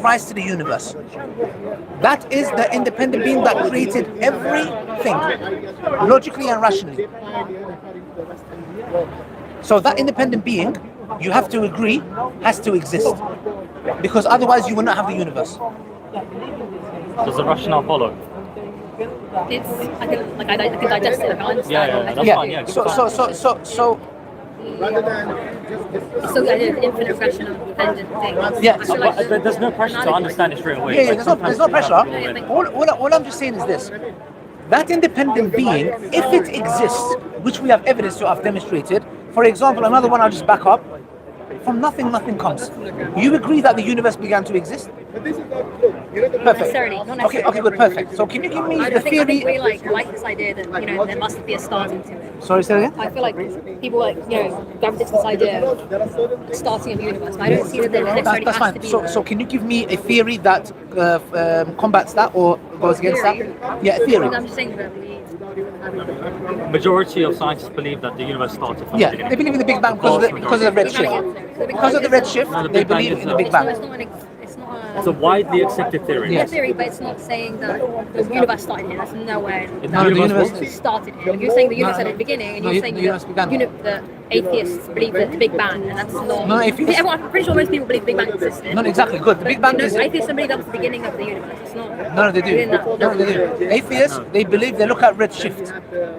rise to the universe. That is the independent being that created everything, logically and rationally. So that independent being, you have to agree, has to exist. Because otherwise you will not have the universe. Does the rationale follow? It's I can digest it. I can understand. Yeah, that's fine. Yeah. So It's still the infinite rational dependent thing. Yeah, I feel like There's no pressure to understand it straight away. yeah, Like, there's no pressure. All I'm just saying is this. That independent being, if it exists, which we have evidence to have demonstrated, for example, another one I'll just back up, from nothing comes. You agree that the universe began to exist? Perfect. Not necessarily. Okay, good, perfect. So can you give me the I think theory? we like this idea that there must be a starting to it. Sorry, say that again? I feel like people gravitate to this idea of the starting of the universe. But I don't see that there necessarily That's has to fine. be. So can you give me a theory that combats that or goes against that? Yeah, a theory. I'm just saying that majority of scientists believe that the universe started from the Yeah, beginning. they believe in the Big Bang because of the red shift. Because of the red shift, No, the they Big Bang believe is in the Big Bang. It's not It's a widely accepted theory. a theory, but it's not saying that the universe started here. That's nowhere. No, the universe started here. You're saying the universe at the beginning, and No, you're saying the universe began. the atheists believe that the Big Bang, and that's not. No, atheists- I'm pretty sure most people believe the Big Bang existed. No, exactly, good. The Big Bang is... Atheists don't believe that was the beginning of the universe. It's not. No, they do. within that. No, they do. Atheists, they believe, they look at redshift.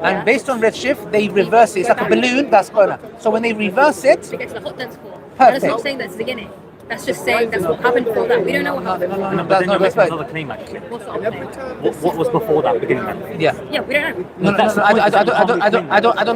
And based on redshift, they reverse it. It's like a balloon that's going up. So when they reverse it... To get to the hot dense core. Perfect. And that's not saying that's the beginning. That's just saying that's what happened before that. We don't know what happened. No, but That's then not you're making right. another claim actually. What's the other thing? What was before that beginning then? Yeah. Yeah, we don't know. No, that's the point, I is that you can't don't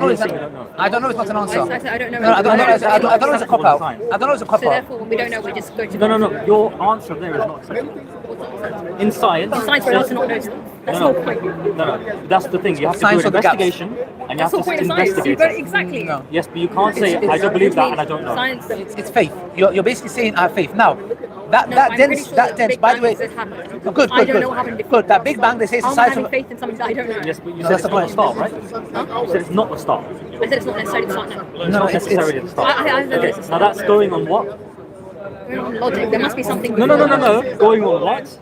know. really claim that. I don't know. It's not an answer. I said I don't know. No, I don't know. I don't know. It's a cop out. Fine. I don't know. It's a cop So out. therefore, when we don't know, we just go to. No. Your answer there is not acceptable. In science, Science for us to not know stuff. That's no, the whole point. no. That's the thing. You have to Science do or an the gaps? investigation, and you That's the have whole point to of science. investigate. But exactly. No. Yes, but you can't say I don't believe that and I don't know. Science. It's faith. You're basically saying I have faith. Now, that I'm pretty dense, sure that dense. Big By the Bang way, exists happened. good. I don't know what happened before. Good. That Big Bang, they say it's the How am I size having of. faith in something that I don't know? Yes, but you No, said that's it's the not the point. start, right? Huh? You said it's not the start. I said it's not necessarily the start now. It's No, not it's- necessarily the start. I said it's the Now start. that's going on what? We're on logic. There must be something. No. Going on what?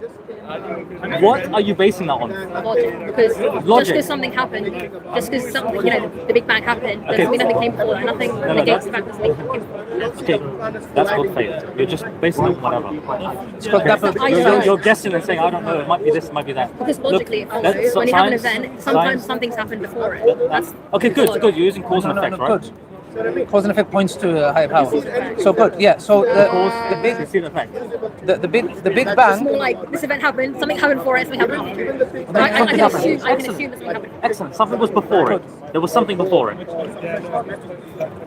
What are you basing that on? Logic. Because Logic. just because something happened, just because something, the Big Bang happened, Okay. doesn't mean nothing came before that. Nothing no, negates the fact that something came before that. Okay, that's good faith. You're just basing it on whatever. It's called You're guessing and saying, I don't know, it might be this, it might be that. Because logically it follows. that's When you have an science- event, sometimes science- something's happened before it. That's Okay, good. You're using cause and effect, right? Good. Cause and effect points to a higher power. So good. Yeah. So the big Cause and effect. the Big It's Bang. more like this event happened, something happened before it, something happened after it. Something I can happened. assume that something happened. Excellent. Something was before it. There was something before it.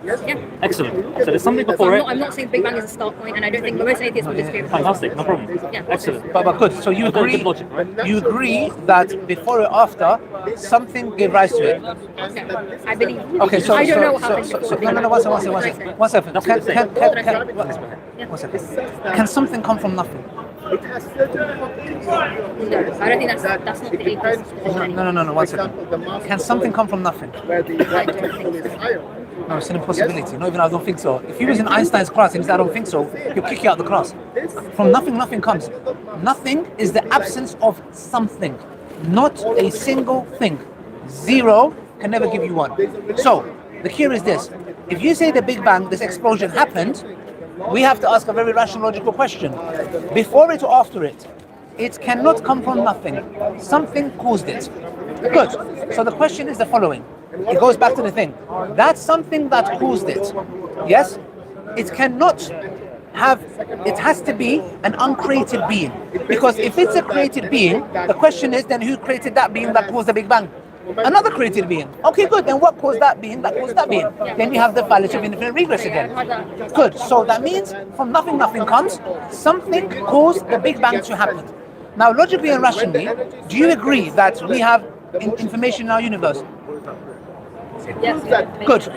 Yeah. Excellent. So there's something So before I'm it. not saying Big Bang is a start point, and I don't think most atheists would disagree with that. Fantastic. No problem. Yeah. Excellent. But good. So you Very agree? good logic, right? You agree that before or after something gave rise to it? Okay. I believe. Okay. So I don't know so what happened so, before so Big no, Bang. no, one second. That's what I'm saying. One second. Can something come from nothing? No, I don't think that's not the atheist position. No. One second. Can something come from nothing? I don't think so. No, it's an impossibility. Not even I don't think so. If he was in Einstein's class and he said I don't think so, he'll kick you out of the class. From nothing, nothing comes. Nothing is the absence of something, not a single thing. Zero can never give you one. So the key is this: if you say the Big Bang, this explosion happened, we have to ask a very rational, logical question: before it or after it? It cannot come from nothing. Something caused it. Good. So the question is the following. It goes back to the thing. That's something that caused it. Yes? It cannot have, it has to be an uncreated being. Because if it's a created being, the question is then who created that being that caused the Big Bang? Another created being. Okay, good. Then what caused that being that caused that being? Then you have the fallacy of infinite regress again. Good. So that means from nothing, nothing comes. Something caused the Big Bang to happen. Now, logically and rationally, do you agree that we have information in our universe? Yes. Good.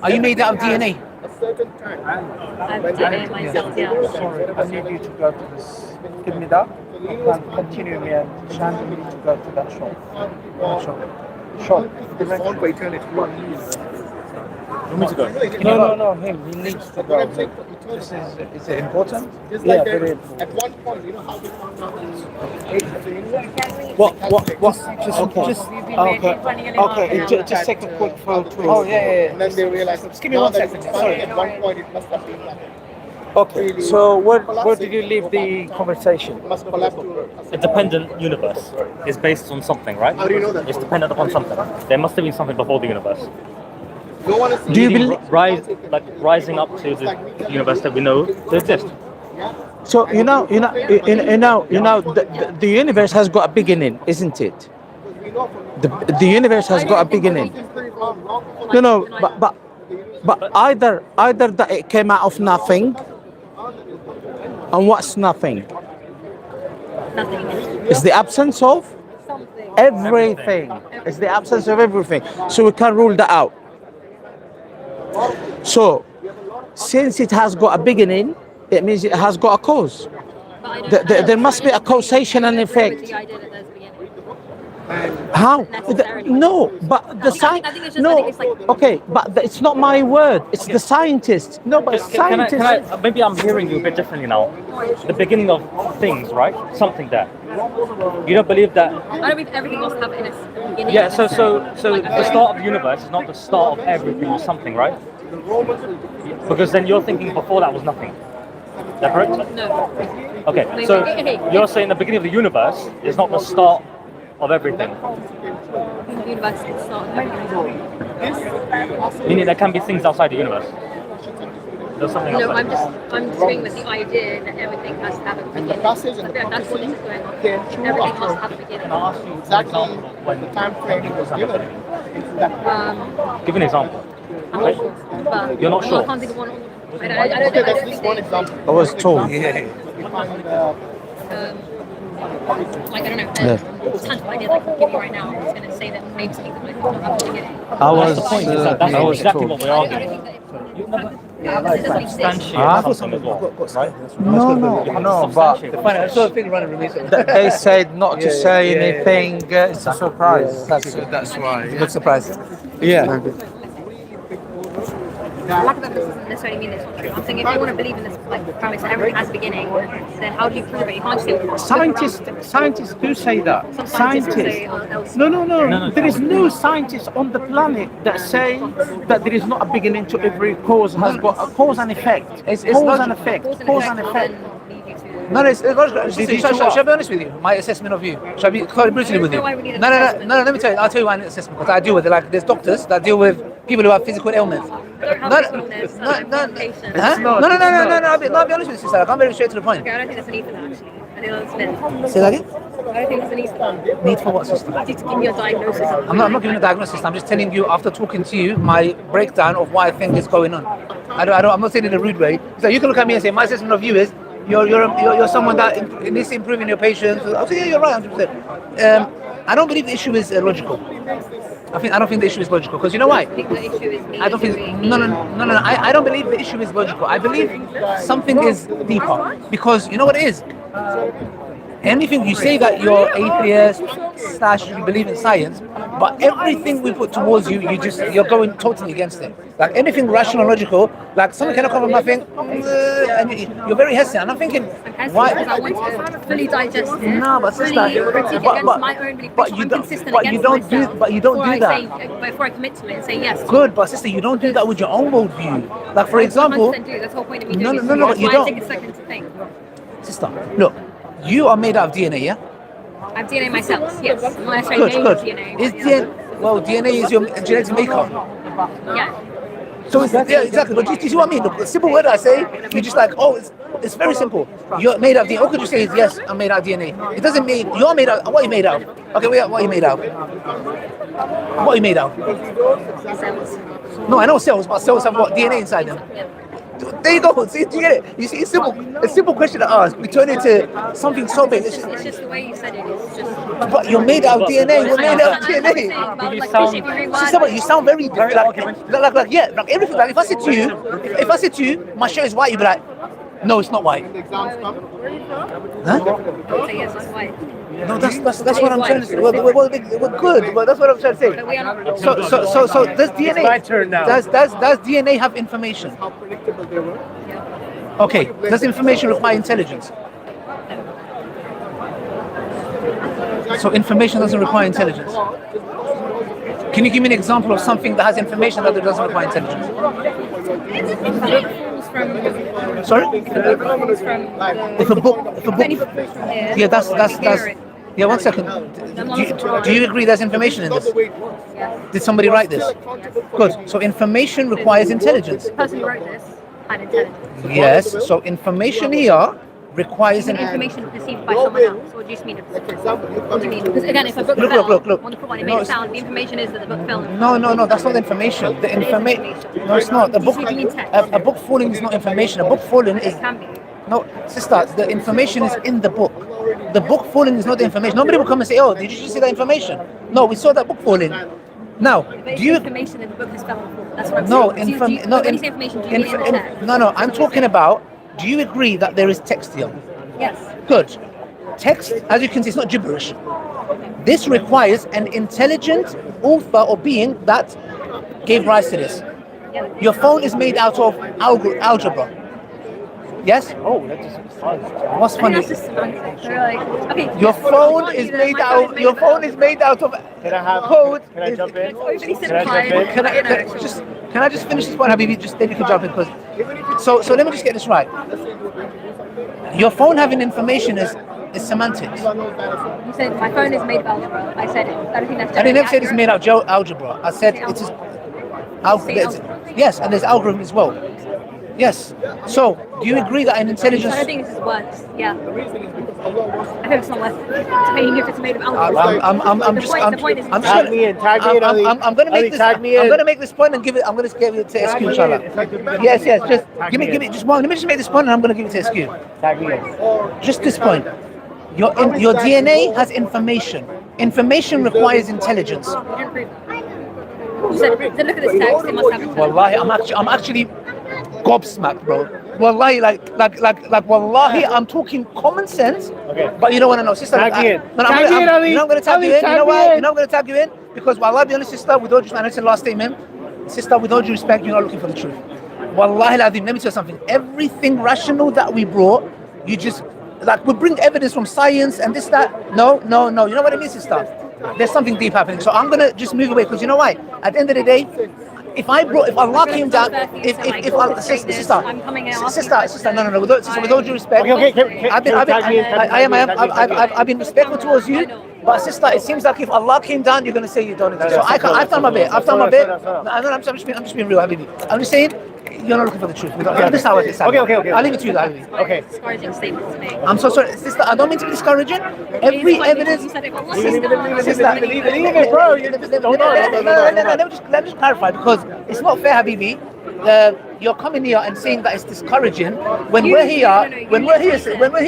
Are you made out of DNA? I'm DNA myself, yeah. Sorry, I need you to go to this. Give me that. And continue me and Shan, you need to go to that shop. Shop. The next want me to go? No, him. He needs to go. Is it important? Yeah, very important. At one point, you know how What? Just take a quick photo. Oh yeah. And then they realize. Just give me 1 second. Sorry. At one point, it must have been like. Okay, so where did you leave the conversation? A dependent universe is based on something, right? How do you know that? It's dependent upon something. There must have been something before the universe. Do you believe? Rising up to the universe that we know to exist. So the universe has got a beginning, isn't it? The universe has got a beginning. No, but either that it came out of nothing, and what's nothing? Nothing. It's the absence of Something. everything. It's the absence of everything. So we can rule that out. So since it has got a beginning, it means it has got a cause. But I don't- There must be a causation and effect. The idea that there's a beginning. How? Necessarily. No, but the I think science. it's just- I No, think it's like- okay, but it's not my word. It's the scientists. No, but scientists. Maybe I'm hearing you a bit differently now. The beginning of things, right? Something there. You don't believe that? I don't believe everything must have in its beginning. Yeah. So the start of the universe is not the start of everything or something, right? Because then you're thinking before that was nothing. Is that correct? No. Okay. So you're saying the beginning of the universe is not the start of everything. The universe is not everything. Meaning there can be things outside the universe. There's something No, outside. I'm disagreeing with the idea that everything has to have a beginning. I feel like that's what is going on. Everything must have a beginning. Can I ask you an example of when The time frame it was given. Give an example. I'm not sure. But You're not sure? I can't think of one. I don't think they, I was told. Yeah. like, I don't know, tangible idea that I can give you right now. I'm just going to say that maybe something that might not have a beginning. I was. That's the point. That's I was exactly told. what we're I don't arguing. think that it doesn't exist. Substantiate something as well, right? No, but Fine, I saw a thing running with me. So. they said not to say yeah. anything. It's a surprise. That's why. Good surprise. Yeah. Lack of evidence doesn't necessarily mean it's not true. I'm saying if you want to believe in this like premise that everything has a beginning, then how do you prove it? You can't just say Scientists do say that. some scientists will say else. No. There is no scientist on the planet that say that there is not a beginning to every cause. Has got a cause and effect. It's cause logical. and effect. Cause and Cause effect and will effect. then lead you to. No, it's logical. Did you Shall do what? I be honest with you? My assessment of you. Shall I be quite brutally with you? No, I would need an No. assessment. Let me tell you. I'll tell you my assessment because I deal with it. Like there's doctors that deal with people who have physical ailments. I don't have physical illness, I'm a patient. Huh? No. I'll be honest with you, sister. Like, I'm very straight to the point. Okay, I don't think there's a need for that actually. I think that's been. Say that again. I don't think there's a need for that. Need for what, sister? To give you a diagnosis. I'm not giving a diagnosis. I'm just telling you after talking to you my breakdown of what I think is going on. I'm not saying it in a rude way. So you can look at me and say my assessment of you is you're someone that needs to improve in your patience. I'll say yeah, you're right, 100%. I don't believe the issue is logical. I don't think the issue is logical because you know why? I think the issue is me I don't think doing- no. I don't believe the issue is logical. I believe something is deeper because you know what it is. Anything you say that you're atheist / you believe in science, but everything we put towards you, you're going totally against it. Like anything rational, logical, like something cannot come from nothing, and you're very hesitant. And I'm thinking, Because why? I want to fully digest it. No, but fully sister, critique against my own belief. but I'm you don't, consistent but you against don't do, myself but you don't before do that. Before I commit to it and say yes. Good, but sister, you don't do that with your own worldview. Like for example, 100% do. That's the whole point of me No, doing no, it. but That's you why don't. I take a second to think. sister, look, you are made out of DNA, yeah? I have DNA myself, yes. I'm not necessarily Good. made of DNA. Is but, yeah. DNA is your genetic makeup. Yeah. So it's, yeah, exactly. But do you see what I mean? The simple word I say, you're just like, oh, it's very simple. You're made out of DNA. What could you say is yes, I'm made out of DNA? It doesn't mean you're made out. What are you made out of? Okay, what are you made out of? What are you made out of? Cells. No, I know cells, but cells have what? DNA inside them. Yeah. There you go. See, do you get it? You see, it's simple. A simple question to ask. We turn it into something so big. It's just the way you said it. It's just. But you're made out of DNA. We're made out of DNA. Sister, but you sound very like everything. Like if I said to you, my shirt is white, you'd be like, No, it's not white. Huh? Say yes, it's white. No, that's what I'm trying to say. We're good, but that's what I'm trying to say. But we are not. So does DNA? my turn now. Does DNA have information? Okay. Does information require intelligence? So information doesn't require intelligence. Can you give me an example of something that has information that doesn't require intelligence? Sorry? If a book. Yeah, that's. Yeah, 1 second. Do you agree there's information in this? Did somebody write this? Good. So information requires intelligence. The person who wrote this had intelligence. Yes. So information here requires an Information perceived by someone else. What do you mean? What do you mean? Because again, if a book fell Look. on the floor and it made a sound, the information is that the book fell. No, that's not the information. The information. No, it's not. A book falling is not information. A book falling is. It can be. No, sister. The information is in the book. The book falling is not the information. Nobody will come and say, "Oh, did you just see that information?" No, we saw that book falling. Now, But do you? information in the book has fell on the floor. That's what I'm No, saying. When you say information, do you mean in the text? no. I'm talking about. Do you agree that there is text here? Yes. Good. Text, as you can see, it's not gibberish. This requires an intelligent author or being that gave rise to this. Yeah. Your phone is made out of algebra. Yes? Oh, that just fun. What's I think funny? that's just semantics. They're like, okay. Your yes, phone I is want made my out. phone Your phone is made out of Can I have? code. Can I jump in? Overly Can I simplified. jump in? Can I just finish this point, Habibi? Just then you can jump in because. So let me just get this right. Your phone having information is semantics. You said my phone is made of algebra. I said it. I don't think that's. I didn't ever say it's accurate. made out of algebra. I said it is. Yes, and there's algorithm as well. Yes. So, do you agree that an intelligence? I think this is words. Yeah. I think it's not worth debating if it's made of algebra. The point is. Tag me in, Ali. I'm going to make Ali, this. tag me in. I'm going to make this point and give it. I'm going to give it to SQ, inshallah. Yes. Just give me just one. Let me just make this point and I'm going to give it to SQ. Tag me in. Just this point. Your DNA has information. Information requires intelligence. You said, look at this text. It must have intelligence. Wallahi, I'm actually gobsmacked, bro. Wallahi, like wallahi, I'm talking common sense. Okay. But you don't want to know, sister. Tag me in. I'm going to tag you in. You know why? in. You know I'm going to tag you in because wallahi, be honest, sister. With all due respect, I said last statement, sister. With all due respect, you're not looking for the truth. Wallahi, let me tell you something. Everything rational that we brought, you just like we bring evidence from science and this that. No. You know what I mean, sister? There's something deep happening. So I'm gonna just move away because you know why? At the end of the day, if Allah came down, if Allah, sister, no, with all due respect, Okay. I've been respectful towards you, but sister, it seems like if Allah came down, you're gonna say you don't exist. So I've done my bit. I'm just being real, Habibi. I'm just saying. You're not looking for the truth. This is how it is. Okay. I'll leave it to you, Habibi. Okay. Discouraging statement to make. I'm so sorry, sister. I don't mean to be discouraging. Every evidence. You said it, but what's Leave this it, now? leave it, bro. Let me just clarify because it's not fair, Habibi. You're coming here and saying that it's discouraging when we're here,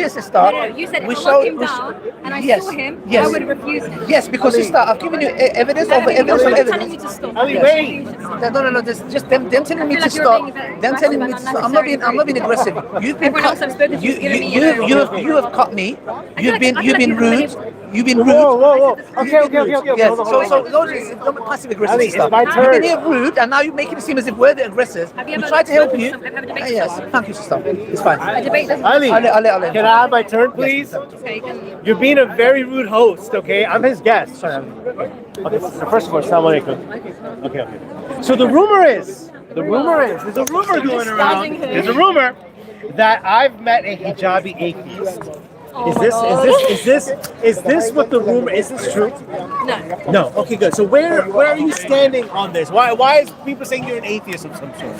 sister. You said if we Allah came down and I saw him, I would refuse him. Yes, because sister, I've given you evidence of evidence of I'm telling evidence. you to stop. Ali, wait. No. There's just them telling me feel to like you're stop. being very Them telling me to aggressive stop. and I'm not being aggressive. You've been Everyone else I've spoken to is giving me, you have cut me. You've been rude. You've been rude. Whoa. Okay. Yes. Hold So on. don't be passive aggressive. Ali, it's sister. my You've turn. been here rude, and now you're making it seem as if we're the aggressors. Have you We ever try to help spoken to you. some- have a debate with Yes. someone? Thank you, sister. It's fine. A debate doesn't. Ali, Ali. can I have my turn, please? Okay, can you? You're being a very rude host, okay? I'm his guest. Sorry. Okay, so first of all, assalamu alaikum. Okay. So the rumor is, there's a rumor going around. There's a rumor that I've met a hijabi atheist. Is this what the rumor is? This true? No. No. Okay, good. So where are you standing on this? Why is people saying you're an atheist of some sort?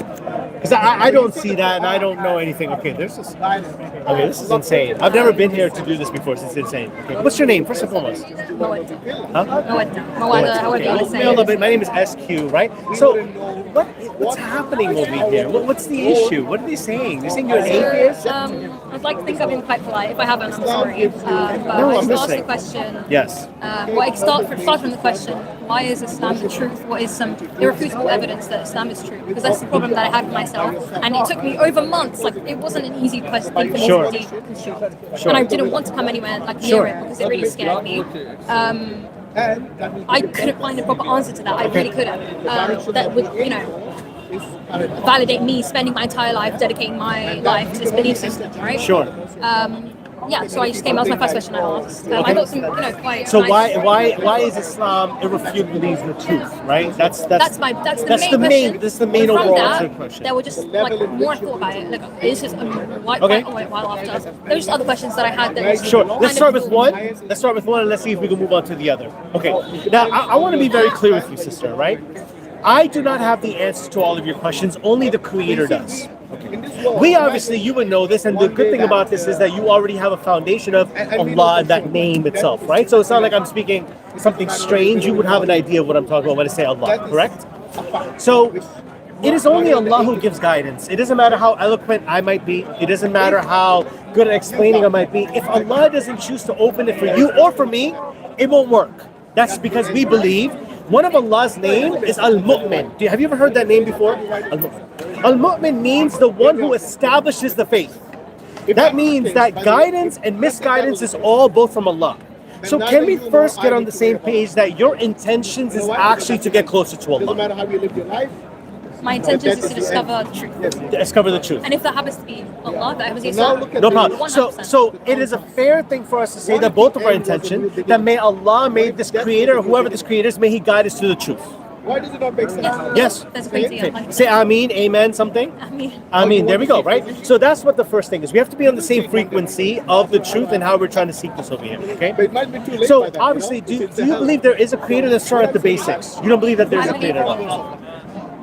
Because I don't see that and I don't know anything. Okay, this is insane. I've never been here to do this before. So it's insane. Okay. What's your name, first and foremost? Huh? Mawada, however you want to say A little it. bit. My name is SQ, right? So what's happening over here? What's the issue? What are they saying? They're saying you're an atheist? I'd like to think I've been quite polite. If I haven't, I'm sorry. But No, I I'm just asked the listening. question. Yes. Start from the question. Why is Islam the truth? What is some irrefutable evidence that Islam is true? Because that's the problem that I had with myself. myself, and it took me over months. Like it wasn't an easy question for me Sure. to construe, and I didn't want to come anywhere like near it because it really scared me. I couldn't find a proper answer to that. I really couldn't. That would, validate me spending my entire life dedicating my life to this belief system, right? Sure. Yeah, so I just came. That was my first question I asked. I got some, quite. So nice, why is Islam irrefutably the truth, right? That's the main question. That's the main From overall that, answer question. there were just like more I thought about it. Like it's just while after. There were just other questions that I had. That was Sure. kind Let's of start with cool. one. Let's start with one, and let's see if we can move on to the other. Okay. Now, I want to be very clear with you, sister. Right? I do not have the answers to all of your questions. Only the Creator does. We obviously, you would know this, and the good thing about this is that you already have a foundation of Allah and that name itself, right? So it's not like I'm speaking something strange. You would have an idea of what I'm talking about when I say Allah, correct? So it is only Allah who gives guidance. It doesn't matter how eloquent I might be. It doesn't matter how good at explaining I might be. If Allah doesn't choose to open it for you or for me, it won't work. That's because we believe one of Allah's name is Al-Mu'min. Have you ever heard that name before? Al-Mu'min. Al-Mu'min means the one who establishes the faith. That means that guidance and misguidance is all both from Allah. So can we first get on the same page that your intentions is actually to get closer to Allah? matter how you live your life. My intention is to discover the truth. Discover the truth. And if that happens to be Allah, that happens to be Islam. No problem. 100%. So it is a fair thing for us to say that both of our intention, that may Allah, may this creator, whoever this creator is, may he guide us to the truth. Why does it not make sense? Yes. That's crazy. Okay. Say Ameen, Amen, something. Ameen. Ameen. There we go, right? So that's what the first thing is. We have to be on the same frequency of the truth and how we're trying to seek this over here, okay? But it might be too late So by then, obviously, do you believe there is a creator? Let's start at the basics. You don't believe that there's a creator at all?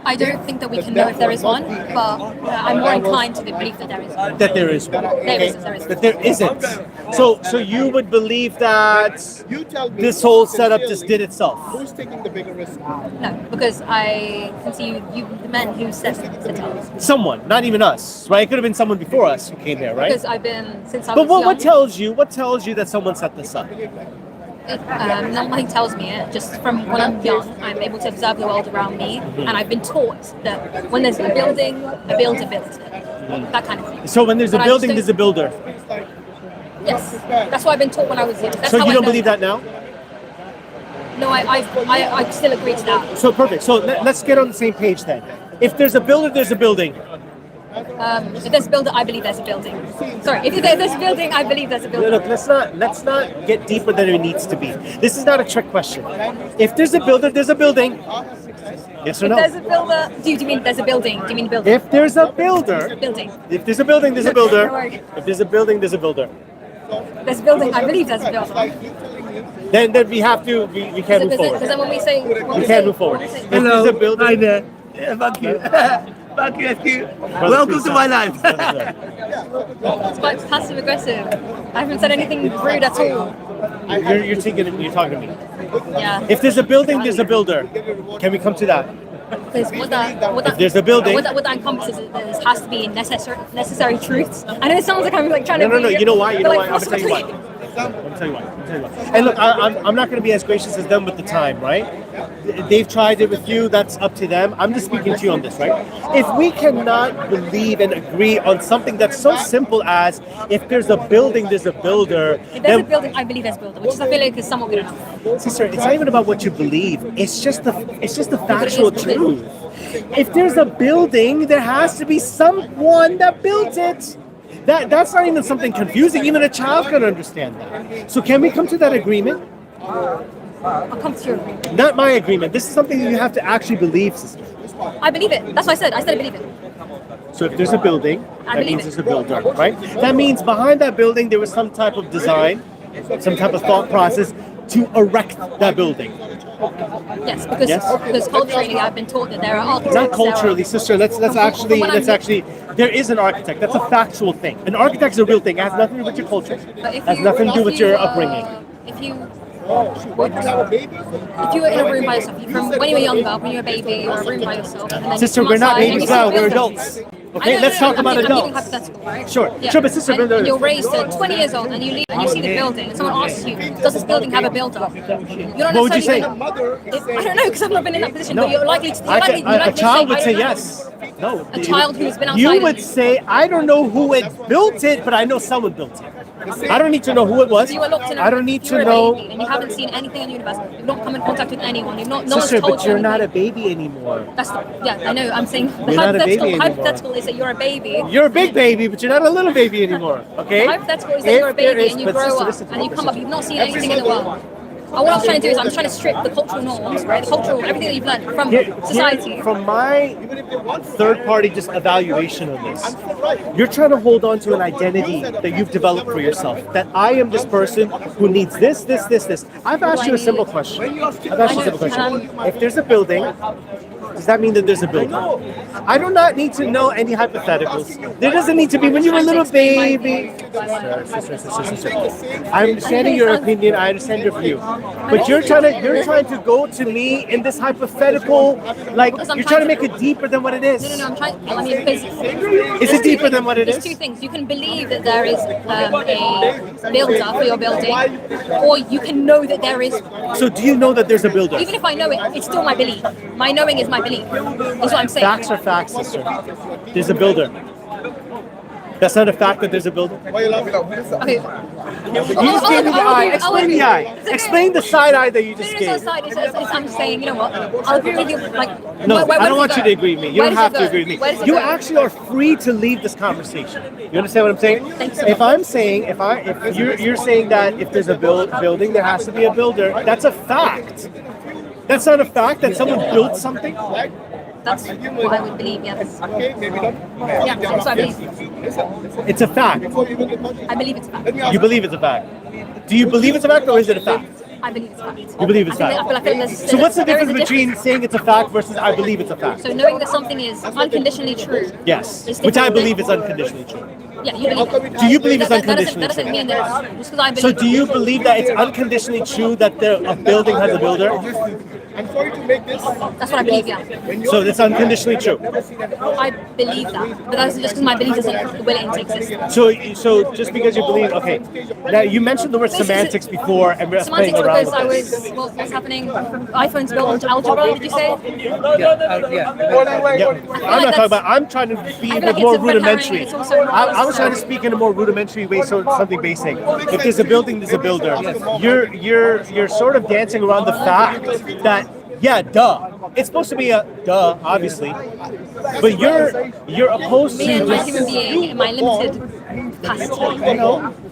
I don't think that we can know if there is one, but I'm more inclined to the belief that there is one. That there is one. There is, there is. That there isn't. So you would believe that You tell me this whole setup just did itself? who's taking the bigger risk? No, because I can see you the men who set it up. Someone, not even us, right? It could have been someone before us who came here, right? Because I've been since I But was what young. tells you that someone set this up? Nothing tells me it. Just from when I'm young, I'm able to observe the world around me, and I've been taught that when there's a building, a builder builds it. That kind of thing. So when there's a But I building, just there's a builder. Yes, that's what I've been taught when I was young. That's So how you I don't know believe that now? No, I still agree to that. So perfect. So let's get on the same page then. If there's a builder, there's a building. If there's a builder, I believe there's a building. Sorry, if there's a building, I believe there's a building. Look, let's not get deeper than it needs to be. This is not a trick question. If there's a builder, there's a building. Yes or If no? there's a builder, do you mean there's a building? Do you mean building? If there's a builder, Building. if there's a building, there's a builder. Don't worry. If there's a building, there's a builder. There's a building. I believe there's a building. Then we have to we can't move Because forward. then when we say, We can't move forward. If there's a building, Hi there. Yeah, thank you. Thank you, thank you. Welcome to my life. it's quite passive aggressive. I haven't said anything rude at all. You're talking to me. Yeah. If there's a building, there's a builder. Can we come to that? Because what that there's a building- what that encompasses is there has to be necessary truths. I know it sounds like I'm like trying to. No. You know why? but, like, I'm gonna tell you why. I'm tell you why. And look, I'm not going to be as gracious as them with the time, right? They've tried it with you. That's up to them. I'm just speaking to you on this, right? If we cannot believe and agree on something that's so simple as if there's a building, there's a builder. If there's a building, I believe there's a builder, which is I feel like is somewhat good enough. Sister, it's not even about what you believe. It's just the factual truth. If there's a building, there has to be someone that built it. That's not even something confusing. Even a child can understand that. So can we come to that agreement? I'll come to your agreement. Not my agreement. This is something that you have to actually believe, sister. I believe it. That's what I said. I said I believe it. So if there's a building, I that believe means it. there's a builder, right? That means behind that building there was some type of design, some type of thought process to erect that building. Yes, because culturally I've been taught that there are architects. Not culturally, sister. Let's actually. There is an architect. That's a factual thing. An architect is a real thing. It has nothing to do with your culture. It has nothing to do with your upbringing. If you were in a room by yourself, from when you were younger, when you were a baby, you were in a room by yourself. And then Sister, you come we're not outside and babies you see now. a We're building. adults. Okay, let's talk about I'm giving adults. hypothetical, right? Sure. Yeah. Sure, but sister, and you're raised at 20 years old and you leave and you see the building and someone asks you, does this building have a builder? You're not What would you say? necessarily I don't know because I've not been in that position, No. but you're likely to. A child would say yes. No. A child who's been outside. You would say, I don't know who built it, but I know someone built it. I don't need to know who it was. So you were locked in a I don't need you're to a know. baby and you haven't seen anything in the universe. You've not come in contact with anyone. You've not. No Sister, one's told but you you're not a anything. baby anymore. Yeah, I know. I'm saying the You're not a baby anymore. hypothetical is that you're a baby. You're a big baby, but you're not a little baby anymore. Okay? The hypothetical is that you're a If there baby is- and you but grow sister, up listen to and you me, come up. You've not seen anything in the world. What I'm trying to do is I'm trying to strip the cultural norms, right? The cultural, everything that you've learned from society. From my third-party just evaluation on this, you're trying to hold on to an identity that you've developed for yourself. That I am this person who needs this. I've asked you a simple question. I've asked you a simple question. If there's a building, does that mean that there's a building? I do not need to know any hypotheticals. There doesn't need to be when you were a little baby. Sister. I'm understanding your opinion. I understand your view, but you're trying to go to me in this hypothetical, like you're trying to make it deeper than what it is. No, I'm trying. I mean, because Is it deeper than what it there's is? two things. You can believe that there is a builder for your building, or you can know that there is. So do you know that there's a builder? Even if I know it, it's still my belief. My knowing is my belief. Is what I'm saying. Facts are facts, sister. There's a builder. That's not a fact that there's a builder. Okay. You just gave me the eye. Explain the eye. Explain the side eye that you just No, gave. it's not side. I'm just saying, you know what? I'll agree with you. Like, No, where I don't does want it you go? to agree with me. You Where don't does have it to go? agree with me. Where does it You go? actually are free to leave this conversation. You understand what I'm saying? Thanks so If much. I'm saying, if you're saying that if there's a building, there has to be a builder. That's a fact. That's not a fact that someone built something. That's what I would believe, yes. Yeah, that's what I believe. It's a fact. I believe it's a fact. You believe it's a fact. Do you believe it's a fact or is it a fact? I believe it's a fact. You believe it's I fact. feel like there's- So what's the there is difference a between saying it's a fact versus I believe it's a fact? So knowing that something is unconditionally true. Yes, is which I different believe than- is unconditionally true. Yeah, you believe it. Do you believe it's That unconditionally doesn't true? mean that it's just because I believe So do you it. believe that it's unconditionally true that a building has a builder? I'm sorry to make this. That's what I believe, yeah. So it's unconditionally true. I believe that. But that's just because my belief doesn't will it into existence. So just because you believe, okay. Now you mentioned the word semantics before, and we're playing Semantics around because with this. what's happening? iPhone's built on algebra, did you say? Yeah. I'm not talking about. I'm trying to be I feel like more it's a red herring, rudimentary. it's also not I was trying to speak in a more rudimentary way, so it's something basic. If there's a building, there's a builder. You're sort of dancing around the fact that duh. It's supposed to be a duh, obviously, but you're opposed Me to and my just. human being in my limited capacity.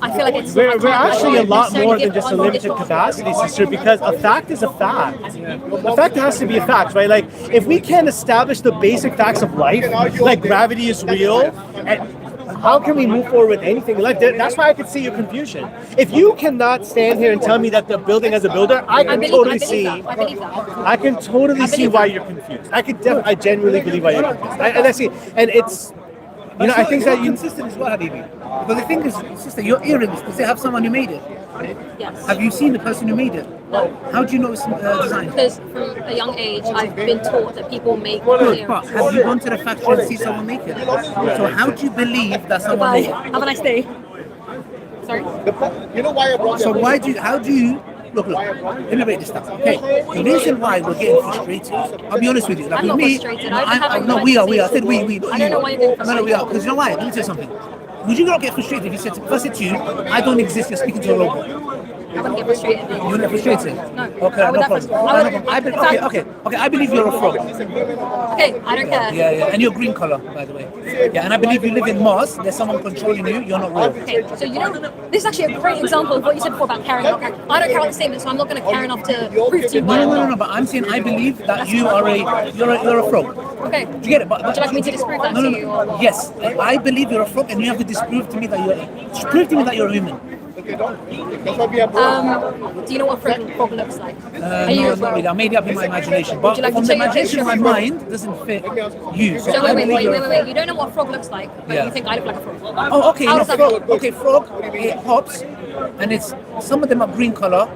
I feel like it's. I We're can't actually a lot necessarily more give than just a unconditional limited capacity, sister, because a fact is a fact. A fact has to be a fact, right? Like, if we can't establish the basic facts of life, like gravity is real, and how can we move forward with anything in life? That's why I could see your confusion. If you cannot stand here and tell me that the building has a builder, I can totally see. I believe that. I can totally see why you're confused. I genuinely believe why you're confused. And I see, and it's, you know, I think that you. consistent as well, Habibi. But the thing is, sister, your earrings, does it have someone who made it? Yes. Have you seen the person who made it? No. How do you know it's designed? Because from a young age, I've been taught that people make Good, earrings. but have you gone to the factory and see someone make it? So how do you believe that someone Bye. made it? Have a nice day. Sorry. You know why I brought So how do you look, let me break this down. Okay, the reason why we're getting frustrated, I'll be honest with you. Like I'm with not me, frustrated. I'm just having no, a we are. I conversation. said we. Not I don't you. know why you're getting No, we frustrated. are. Because you know why? Let me tell you something. Would you not get frustrated if you said, if I said to you, I don't exist, you're speaking to a robot? I wouldn't get frustrated. You wouldn't get frustrated? No. Okay, I would no never- problem. I would- No problem. Okay. I believe you're a frog. Okay, I don't care. Yeah, and you're green color, by the way. Yeah, and I believe you live in Mars. There's someone controlling you. You're not real. Okay, so you know, this is actually a great example of what you said before about caring. Not caring. I don't care about the statement, so I'm not going to care enough to prove to you. No. But I'm saying I believe that you're a frog. Okay. Do you get it? But Would you like me to disprove that no, to no, you? no. Or? Yes, I believe you're a frog, and you have to disprove to me that you're a human. That's why we have Do you know what frog looks like? Are No, you not really. I made it up in my imagination, but Would you like from to the show your imagination of my picture of a mind doesn't fit you. So So I wait. believe you're a frog. You don't know what frog looks like, but Yeah. you think I look like a frog. Oh, okay. How No, does that frog. work? Okay, frog. It hops, and it's some of them are green color,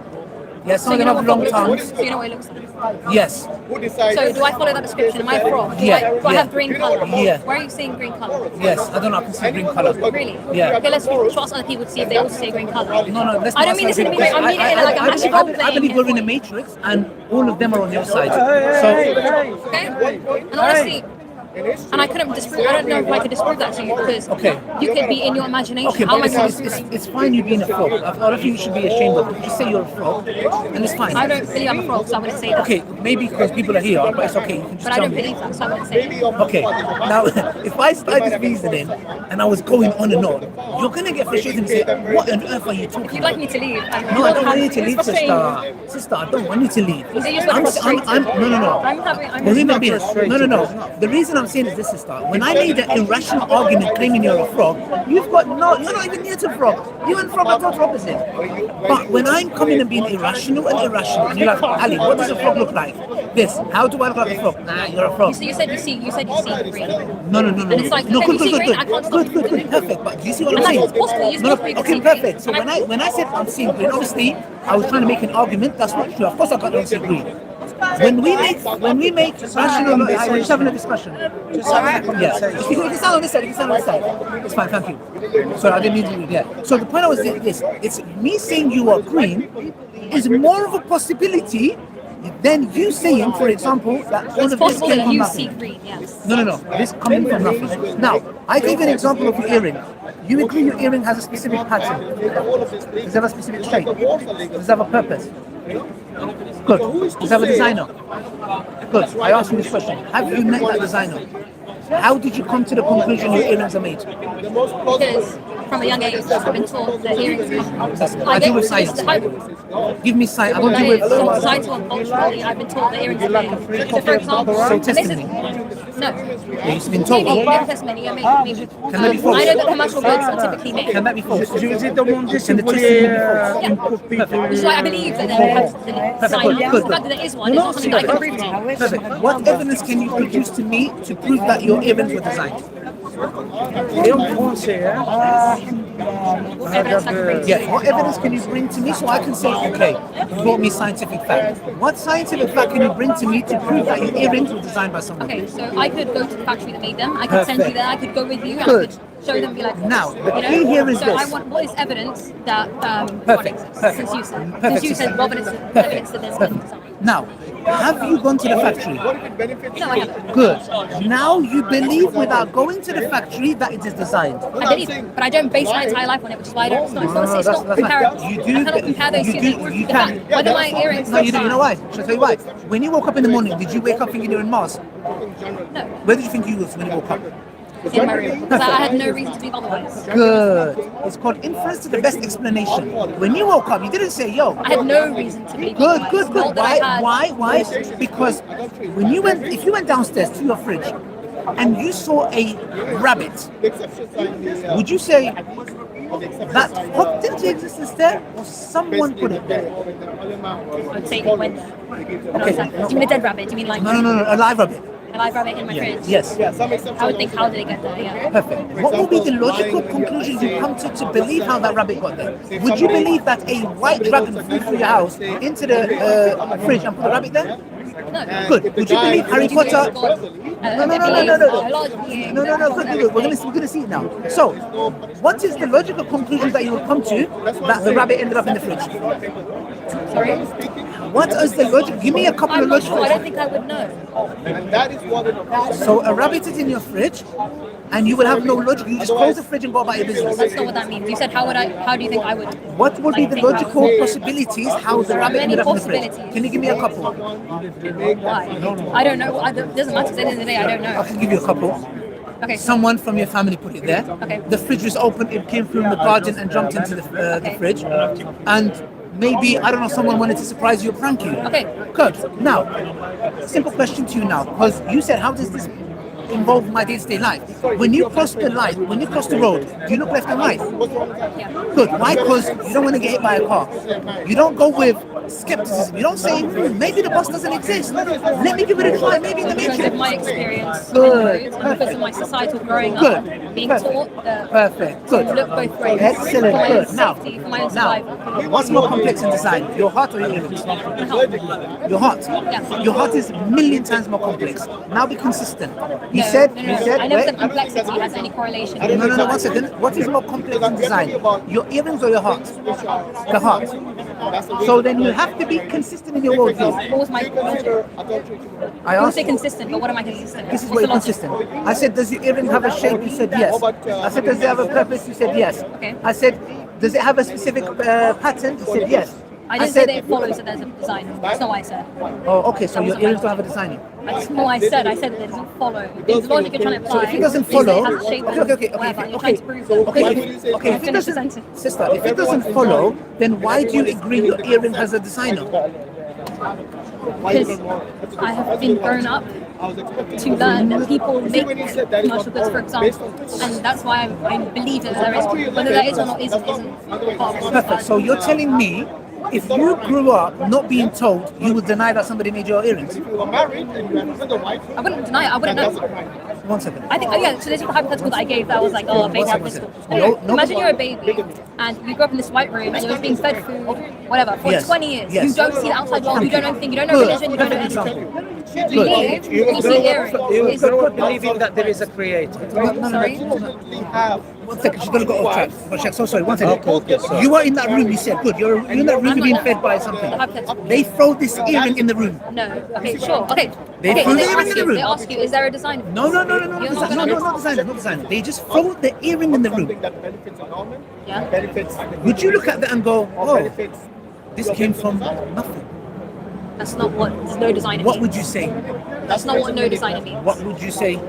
Yes, some So of you them know have what long frog looks like? tongues. So you know what it looks like. Yes. Who decides? So do I follow that description? Am I a frog? Do Yeah, I yeah. have green colour? Yeah. Why are you saying green colour? Yes. I don't know. I can see green color. Really? Yeah. Okay, let's ask other people to see if they also say green colour. No, let's I not don't mean this in a because mean. I mean it in like a massive role I believe we're in a matrix, and all of them are on your side. So Okay? And honestly, and I couldn't disprove. I don't know if I could disprove that to you because Okay. you could be in your imagination. okay, How but am I it's fine you being a frog. I don't think you should be ashamed of it. Just say you're a frog, and it's fine. I don't believe I'm a frog, so I wouldn't say that. Okay, maybe because people are here, but it's okay. You can just But I tell don't me. believe that, so I wouldn't say it. Okay, now if I start this reasoning and I was going on and on, you're gonna get frustrated and say, "What on earth are you talking If you'd about?" like me to leave, No, I don't want you to leave, It's sister. frustrating. Sister, I don't want you to leave. You say you're frustrated. No. I'm The reason I'm being, frustrated. no. The reason I'm saying is this, sister. When I made an irrational argument claiming you're a frog, you've got no, you're not even near to frog. You and frog are total opposite. But when I'm coming and being irrational, and you're like, Ali, what does a frog look like? This. How do I look like a frog? Nah, you're a frog. You said you see green. No. And it's like, no, okay, good, you see good, green, I can't stop good, you. perfect. But do you see what And I'm saying? that's possible, you're No, supposed to be able to okay, see green. perfect. So when I said I'm seeing green, obviously I was trying to make an argument. That's not true. Of course I can't see green. When we make rational, we're just having a discussion. Yeah. You can stand on this side. It's fine. Thank you. Sorry, I didn't mean to do that. So the point I was this: it's me saying you are green is more of a possibility than you saying, for example, that all It's of this possible came that from you nothing. see green, yes. No. This coming from nothing. Now, I gave an example of your earring. You agree your earring has a specific pattern. Does it have a specific shape? Does it have a purpose? Good. Does it have a designer? Good. I asked you this question. Have you met that designer? How did you come to the conclusion your earrings are made? Because from a young age, I've been taught that earrings come. I deal with science. Give me science. I don't deal with. Societal and culturally, I've been taught that earrings are made. So, for example, So and this is testimony. no. You've been told. Maybe testimony. Maybe. Can that be false? I know that commercial goods are typically made. Can that be false? Je vous ai demandé si Can vous the voulez testimony be false? une copie Which is why I believe that there has the sign. Good, The good. fact that there is one is not something that I can prove to you. Perfect. What evidence can you produce to me to prove that your earrings were designed? Et en français, hein? What evidence I can bring to Yeah, you? what evidence can you bring to me so I can say, okay, you brought me scientific fact. What scientific fact can you bring to me to prove that your earrings were designed by someone? Okay, so I could go to the factory that made them. I could send you Perfect. there. I could go with you. And Good. I could show them. And be like, Now, the you know? key here is so this. I want what is evidence that Perfect, one exists? perfect. Since you said, Perfect, since you said, sister. Robin, it's evidence that there's been design. Now, have you gone to the factory? No, I haven't. Good. Now you believe without going to the factory that it is designed. I believe, but I don't base my entire life on it, which is why I don't. It's not that's comparable. fine. You I do. cannot compare those You two do. things. You The can. fact- Whether my earrings. No, you do. You know why? Shall I tell you why? When you woke up in the morning, did you wake up thinking you were in Mars? No, Where did you think you was when you woke up? in my room because I had no reason to believe otherwise. Good. It's called inference to the best explanation. When you woke up, you didn't say, "Yo." I had no reason to believe Good, otherwise. good, Not good. that I had- Why? Because when you went, if you went downstairs to your fridge and you saw a rabbit, would you say that popped into existence there, or someone put it there? I would say it went there. Okay. Do you mean a dead rabbit? Do you mean like No, a live rabbit. a live rabbit in my fridge? Yes. I would think, how did it get there? Yeah. Perfect. What will be the logical conclusion you come to believe how that rabbit got there? Would you believe that a white dragon flew through your house into the fridge and put the rabbit there? No. Good. Would you believe Harry Potter? No. Good. We're gonna see it now. So, what is the logical conclusion that you will come to that the rabbit ended up in the fridge? Sorry? What is the logic? Give me a couple I'm of not sure. I logical. don't think I would know. So a rabbit is in your fridge, and you will have no logic. You just close the fridge and go about your business. That's not what that means. You said, how do you think I would? What would be the think logical how- possibilities how the rabbit Many ended up in the fridge? possibilities. Can you give me a couple? Why? I don't know. It doesn't matter. At the end of the day, I don't I know. can give you a couple. Okay. Someone from your family put it there. Okay. The fridge was open. It came from the garden and jumped into the Okay. fridge. And maybe, I don't know, someone wanted to surprise you or prank you. Okay. Good. Now, simple question to you now, because you said, how does this involved in my day-to-day life. When you cross the light, when you cross the road, do you look left and right? Good. Why? Because you don't want to get hit by a car. You don't go with skepticism. You don't say, maybe the bus doesn't exist. Let me give it a try. Maybe in the Because making. of my experience, Good. and because of my societal growing Good. up, being Perfect. taught that Perfect. to Good. look both ways, Excellent. for my own Good. Now, safety, for my own survival. what's more complex in design? Your heart or your earrings? Your heart. Yeah. Your heart is a million times more complex. Now be consistent. You No, said. no, You no, said. I never wait. said complexity has any correlation. No, 1 second. What is more complex in design? Your earrings or your heart? The heart. So then you have to be consistent in your worldview. What was my logic? I I would asked say you, consistent, but what am I consistent? this is What's where the you're logic? consistent. I said, does your earring have a shape? You said yes. I said, does it have a purpose? You said yes. Okay. I said, does it have a specific pattern? You said yes. I didn't say that it follows that there's a design. That's not what I said. Oh, okay. So your earrings don't have a design. That's not what I said. I said that it doesn't follow. The logic you're trying to So apply if it doesn't is that follow, it has a shape and whatever, and you're trying to prove that. okay. If it Finish the doesn't, sentence. sister, if it doesn't follow, then why do you agree your earring has a designer? Because I have been grown up to learn that people make commercial goods, for example, and that's why I believe that there is, whether there is or not isn't part of Perfect. So you're telling me, if you grew up not being told, you would deny that somebody made your earrings? If you were married and you had another wife, I wouldn't deny it. I wouldn't know. 1 second. I think, oh yeah, so this is the hypothetical that I gave that I was like, oh, baby hypothetical. Imagine you're a baby and you grew up in this white room and you're being fed food, whatever, for Yes. 20 years. Yes. You don't see the outside world, you don't know anything, you don't know Good. religion, you don't know Perfect anything. example. You leave, you see earrings. You grew up believing that there is a creator. Sorry? have 1 second, she's gonna go off track. Oh, check. So sorry, 1 second. Okay, sorry. You are in that room, you said, good. You're in that room, I'm you're being not- fed by something. Hypothetical. They throw this earring in the room. No. Okay, sure. Okay. They Okay, threw they the earring in ask the you, room. they ask you, is there a design? of No, this? no, You're not gonna- not designer, not designer. They just throw the earring in the room. something that benefits a government, Yeah. benefits Would you look at that and go, or oh, benefits this came from nothing? That's not what no designer What means. would you say? That's not what no designer means. What would you say?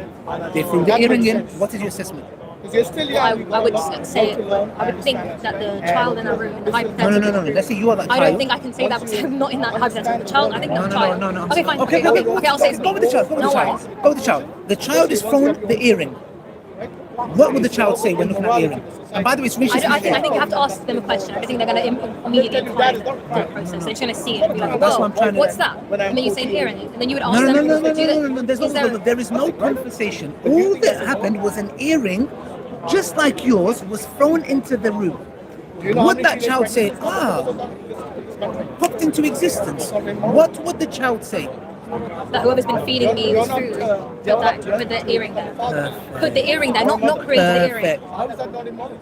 They threw the earring in. What is your assessment? because you're still I, young. I would say, I would think that the child in that room, in the No, hypothetical. no. Let's say you are that I child. don't think I can say that because I'm not in that hypothetical. The child, I think No, the child. no. Okay, fine. Okay, I'll say it's go me. with the child. Go with No the child. worries. Go with the child. The child is thrown the earring. What would the child say when looking at the earring? And by the way, it's really I think you have to ask them a question. I think they're going to immediately apply the process. They're just going to see it and be like, That's whoa, what I'm trying to- what's that? And then you say earring, and then you would ask No. them. There is no conversation. All that happened was an earring, just like yours, was thrown into the room. Would that child say, popped into existence? What would the child say? that whoever's been feeding me this food put the earring there. Put the earring there, not create the earring. Perfect. How is that not immoral?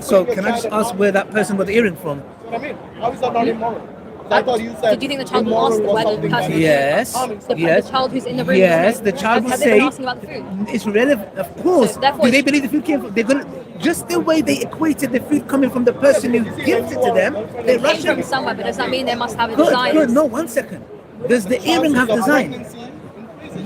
So can I just ask where that person got the earring from? What I mean, how is that not immoral? I thought you said. Did you think the child will ask them whether the person Yes. the child who's in the room? Yes, the child will have they been say asking about the food? it's relevant. Of course. So therefore Do they believe the food came from? They're gonna just the way they equated the food coming from the person who gives it to them. They It rush came from it. somewhere, but does that mean they must have a Good, design? good. No, 1 second. Does the earring have design?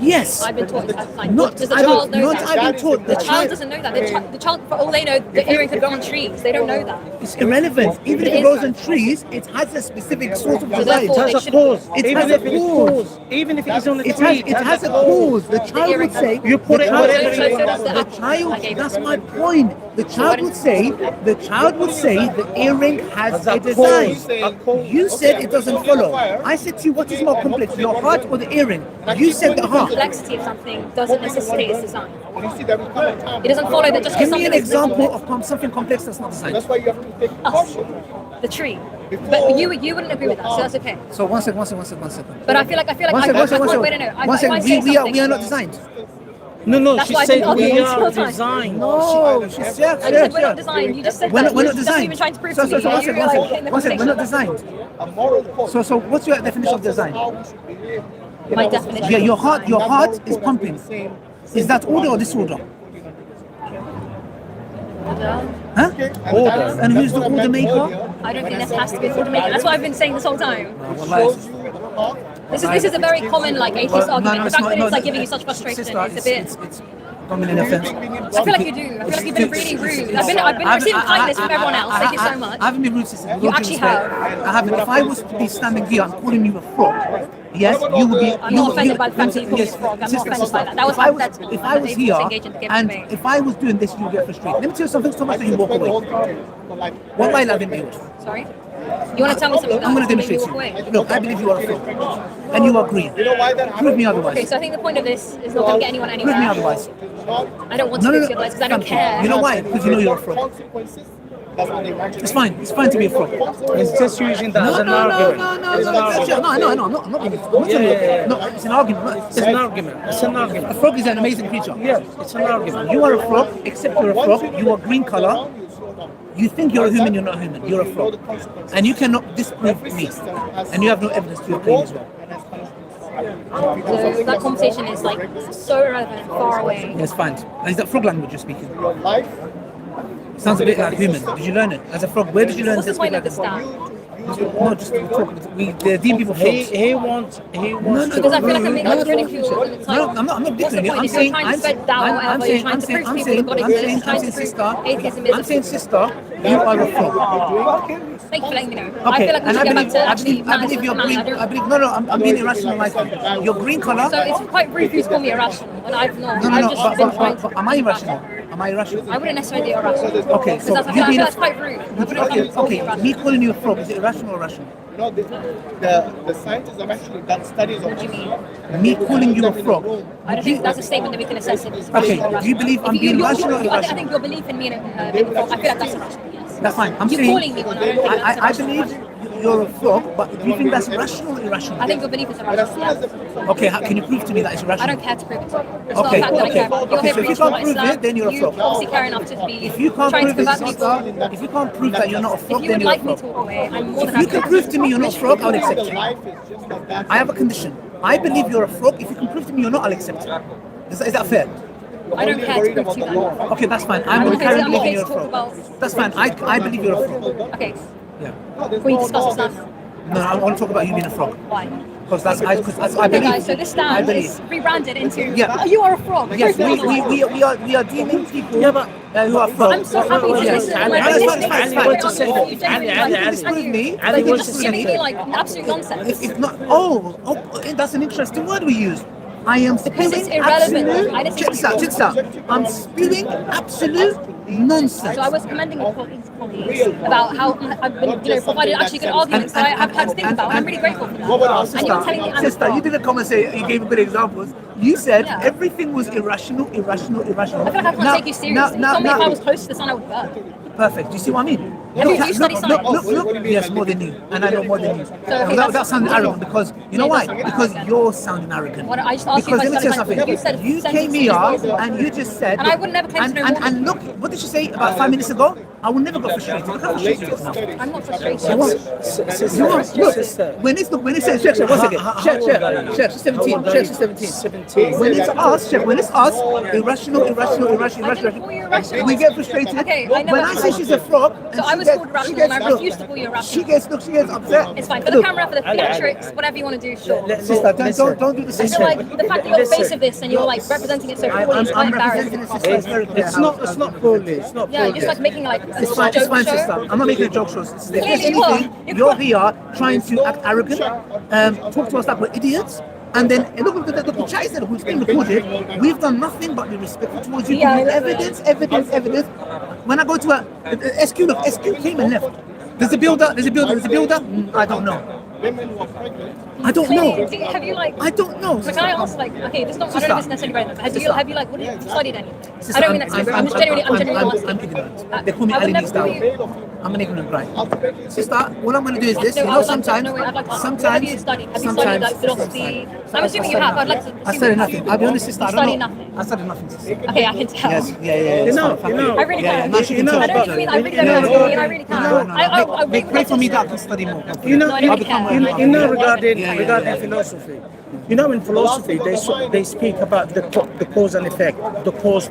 Yes. I've been taught it has design. Not, Does the I child don't, know not that? I've been taught. The child doesn't know that. The child, for all they know, the earring could grow on trees. They don't know that. It's irrelevant. Even if it grows on trees, it has a specific sort of So design. therefore, It has they a cause. It Even has if a it is cause. cause. Even if it is on a It tree, has a cause. The child would say, You put the it child- wherever So you does the The apple. child, I gave that's it. my point. The child would say the earring has a a design. cause. A cause. You said it doesn't follow. I said to you, what is more complex, your heart or the earring? You said the The heart. complexity of something doesn't necessitate its design. And you see there will come a time. It doesn't follow that just Give because me an something is example of something complex that's not designed. That's why you have to take caution. the tree. But you wouldn't agree with that, so that's okay. So one second. But I feel like One second. wait, no. One second. We are not designed. No, That's she why I said didn't argue we this are whole time. designed. No, she said I said we're not designed. You just said We're that. not You're just designed. even trying to prove So to me. one You were like in the second. We're not conversation. designed. A moral code. So what's your definition of design? How we should behave. My definition. Yeah, of your design. heart is pumping. Is that order or disorder? Huh? And who's the order maker? I don't think this has to be an order maker. That's what I've been saying this whole time. This is a very common like atheist argument. The fact that it's like giving you such frustration. It's a bit. It's dominant offense. I feel like you do. I feel like you've been really rude. I've been receiving kindness from everyone else. Thank you so much. I haven't been rude, sister. You actually have. I haven't. If I was to be standing here, I'm calling you a fraud. yes, you will be. I'm not offended by the fact that you call me a frog. I'm not offended by that. That was hypothetical. If I was here engage in the game and debate. if I was doing this, you would get frustrated. Let me tell you something so much that you walk away. What I love in you. Sorry? You want to tell me something I'm going to that's demonstrate making me walk to you. away? Look, I believe you are a fraud, and you are green. Prove me otherwise. Okay, so I think the point of this is not going to get anyone Prove me anywhere. otherwise. I don't want to prove you otherwise because I don't care. You know why? Because you know you're a fraud. It's fine. It's fine to be a fraud. It's just using that as No, an no, argument. no, It's an argument. no. I'm not being a fraud. No, it's an argument. It's an argument. It's an A argument. frog is an amazing creature. Yeah, it's an argument. You are a frog, except you're a frog. You are green color. You think you're a human, you're not a human. You're a frog. And you cannot disprove me. And you have no evidence to your claim as well. So that conversation is like so irrelevant, far away. Yes, fine. Is that frog language you're speaking? Sounds a bit like human. Did you learn it? As a frog, where did you learn What's to the speak point of like the a frog? stat? No, just we talk. They deem people frogs. He wants Because I feel like I'm being like ridiculed and it's like, No, I'm not what's the ridiculing you. point? I'm If saying, you're trying to spread Dawah, whatever, you're trying to prove to people God exists, trying to prove atheism is I'm saying, sister, you are a frog. Thank you for letting me know. I Okay, feel like we and should get back to I actually believe you're green. I believe no, I'm being irrational like you. You're green color. So it's quite rude for you to call me irrational when I've not. No, I've just been trying but to. am I irrational? Am I irrational? I wouldn't necessarily be irrational. Okay, Because so that's, I you feel being that's quite rude. I wouldn't come and call me okay. irrational. Me calling you a frog, is it irrational or rational? No, the scientists have actually done studies on What do you mean? Me calling you a frog. I don't think that's a statement that we can assess if it's Okay, rational or do you irrational. believe I'm If being you- rational or I think irrational? your belief in me being a frog, I feel like that's irrational, yes. That's fine. I'm You're saying calling me one, I don't think that's I irrational. believe you're a frog, but do you think that's rational or irrational? I think your belief is irrational, yes. Okay, can you prove to me that it's I irrational? don't care to prove it to you. It's Okay, not a fact that I care okay, about. You're okay, here so if you preaching can't prove Islam. it, then you're a You frog. obviously care enough to be If you can't trying to prove convert it, people. sister, if you can't prove that you're not a If frog, you then would you're a like me to frog. walk away, I'm more than If you happy can prove to me you're not a frog, I'll accept it. life is just like that. I have a condition. I believe you're a frog. If you can prove to me you're not, I'll accept it. Is that fair? I don't care to prove to you that. Okay, that's fine. I'm I'm going to carry okay believing to you're a talk frog. about. That's fine. I believe you're a frog. Okay, Yeah. can we discuss this now? No, I want to talk about you being a frog. Why? Because that's I Okay, believe. guys, so this I stand believe. is rebranded into Yeah. "Oh, you are a frog. Yes, Prove me otherwise." we are deeming people who are frogs. I'm so happy to Yes. listen to No, my it's fine, listeners. it's fine, it's fine. You genuinely like Disprove you- me. like, You you're disprove just giving me. me like absolute nonsense. If not, that's an interesting word we use. I am Because it's spewing irrelevant. absolute. I didn't Check this out. Check this out. I'm spewing absolute nonsense. So I was commending your colleagues about how I've been, provided actually good arguments that I've had to think about, and I'm really grateful for that. And you're telling me I'm a Sister, you frog. didn't come and say you gave good examples. You said Yeah. everything was irrational. I feel like I can't take you seriously. You told me if I was close to the sun, I would burn. Perfect. Do you see what I mean? Have you studied science? Look. Yes, more than you, and I know more than you. okay, That sounded arrogant because you know Yeah, why? it doesn't Because sound you're sounding arrogant. What, I just asked you Because if I let me tell you studied something. science. You said You came sentences here possible. and you just said. And I would never claim to know more. And look, what did you say about 5 minutes ago? I will never get frustrated. Look how frustrated you are now. I'm not frustrated. You want, look, when it says, check, one second, check, she's 17, check, she's 17. When it's us, irrational, I didn't call you irrational. we get frustrated. Okay, I never- When I say she's a frog, So I was called irrational and I refuse to call you irrational. She gets upset. It's fine. For the camera, for the theatrics, whatever you want to do, sure. Sister, don't do the I same feel like the fact that you're the face of this and you're like representing it so poorly is quite I'm representing embarrassing. the sister. It's very clear. It's not poorly. It's not Yeah, poorly. you're just like making like a It's fine, joke sister. show. I'm not making a joke show. If Clearly there's you are. anything, you're here trying to act arrogant, talk to us like we're idiots, and then look at the chat is there, who's being recorded. We've done nothing but be respectful towards you. Yeah, Give you I know that. evidence. When I go to SQ, look, SQ came and left. There's a builder. I don't know. I don't know. Have you like? I don't know. So can I ask like, okay, this not, I don't know if it's necessarily relevant, but have you like, what have you studied anything? Sister, I don't mean that to be rude. I'm genuinely asking. I'm ignorant. They call me I would Ali never Needs call Dawah. you. I'm an ignorant guy. Sister, what I'm going to do is this. No, You I know, would like to- sometimes, no, wait, I'd like to ask, what have you studied? Have you studied like philosophy? I'm assuming you have. I'd like to. I studied nothing. I'll be honest, sister. You I don't studied know. nothing. I studied nothing, sister. Okay, I can tell. Yes, yeah. You know, I really can. no, she can tell. I don't mean I really don't know. I really can. I They pray for me that I can study more. You know, No, I don't really care. you know regarding Yeah. philosophy. You know, in philosophy, they speak about the cause and effect, the cause.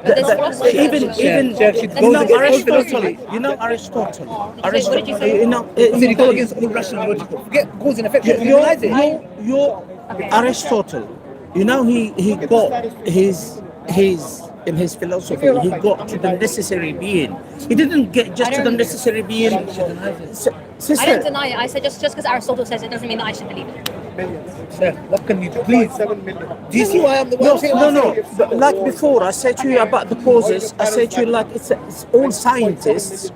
There's philosophy. Even you know Aristotle. You know Aristotle. What did you say? You know, So you go against all rational logical. Forget cause and effect. Realize it. you're Aristotle. You know, he got his in his philosophy, he got to the necessary being. He didn't get just to the necessary being. I Sister, didn't deny it. I said just because Aristotle says it doesn't mean that I should believe it. Millions. Sir, what can you do? Please. 7 million. Do you see why I'm the No, no. But like before, I said to you about the causes. I said to you like it's all scientists.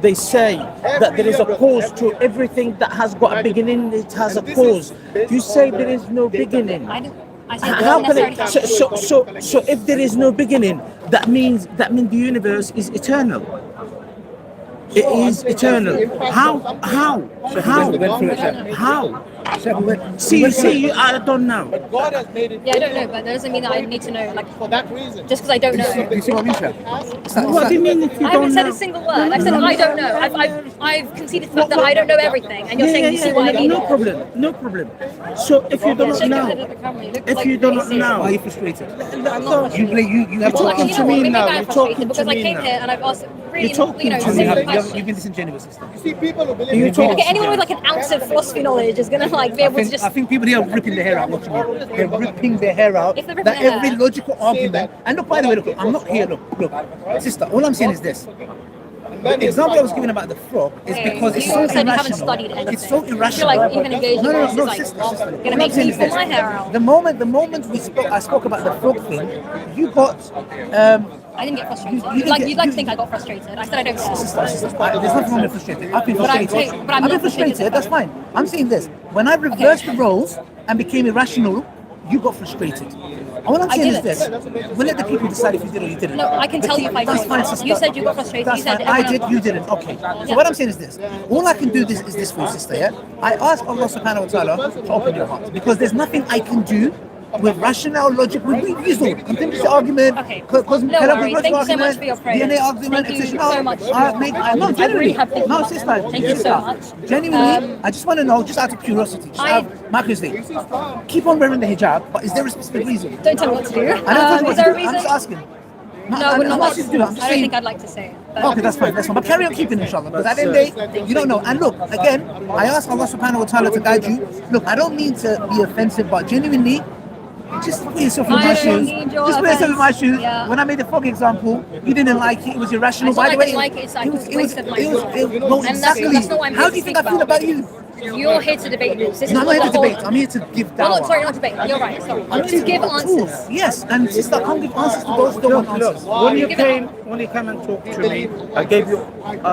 They say that there is a cause to everything that has got a beginning. It has a cause. You say there is no beginning. I said How can necessarily it? have to be. So if there is no beginning, that means the universe is eternal. It is eternal. How? See, I don't know. But God has made it. Yeah, I don't know, but that doesn't mean that I need to know. Like, For that reason. just because I don't know. You see what I mean, sir? What do you mean if you I don't haven't said know? a single word. I've said I don't know. I've conceded the fact that I don't know everything, and you're saying you see what I mean. No problem. So if you do not know, if you do not Why are know, you frustrated? I'm not frustrated. You have Well, talking you to know me what? Maybe now. I am You're frustrated talking because to I me came now. here and I've asked really, You're talking to me. simple you've questions. been disingenuous, sister. You see, people who believe You in talk- Okay, anyone with like an ounce of philosophy knowledge is gonna like be able to just. I think people here are ripping their hair out watching you. They're ripping their hair out. If they're ripping That their every hair. logical argument. And look, by the way, look, I'm not here. Look, sister. All I'm saying is this. The example I was giving about the frog is because it's you so said you haven't irrational. studied anything. It's so I feel irrational. like even engaging No, in this is like sister. gonna What I'm make saying me is pull this. my hair out. The moment I spoke about the frog thing, you got. I didn't get frustrated. You You'd like didn't you'd get- like to think I got frustrated. I said I don't care. There's nothing wrong with frustrated. I've been But I'm frustrated. saying- but I'm I've been not frustrated. frustrated. That's fine. I'm saying this. When I reversed the roles and became irrational, you got frustrated. All I'm I saying is didn't. this. We'll let the people decide if you did or you didn't. No, I can tell you if I That's did. fine, sister. You said you got frustrated. That's You said fine. I everyone did, you didn't. Okay. So what I'm saying is this. All I can do is this for you, sister, yeah? I ask Allah subhanahu wa ta'ala to open your heart. Because there's nothing I can do with rational logic, with reason, contingency argument, Okay. No worries. Thank you so much for your prayer. DNA argument, Thank you etc. so much. No, genuinely. have been- No, sister. Thank you so much. Genuinely, I just want to know, just out of curiosity, just out of my curiosity, keep on wearing the hijab, but is there a specific reason? Don't tell me what to do. I don't know Is what there to a do. reason? I'm just asking. No, I'm we're not. not asking you to do. I'm I just don't saying. think I'd like to say it. But Okay, that's fine. But carry on keeping, inshallah. Because at the end of the day, you don't know. And look, again, I ask Allah subhanahu wa ta'ala to guide you. Look, I don't mean to be offensive, but genuinely, just put yourself in I my don't shoes. need your Just put yourself in my offense. shoes. Yeah. When I made the frog example, you didn't like it. It was irrational. It's not By the like I way, didn't like it, it's like was, it was a waste of my time. well, And exactly. that's not what I'm How here do you to think I speak feel about. about you? You're here to debate this. This No, is I'm what not here the to whole. debate. I'm here to give Well, dawah. no, sorry, not debate. You're right. Sorry. I'm To here give give answers. truth. Yes, and sister, I can't give answers to those who don't want answers. when you Give it came and talked to me, I gave you.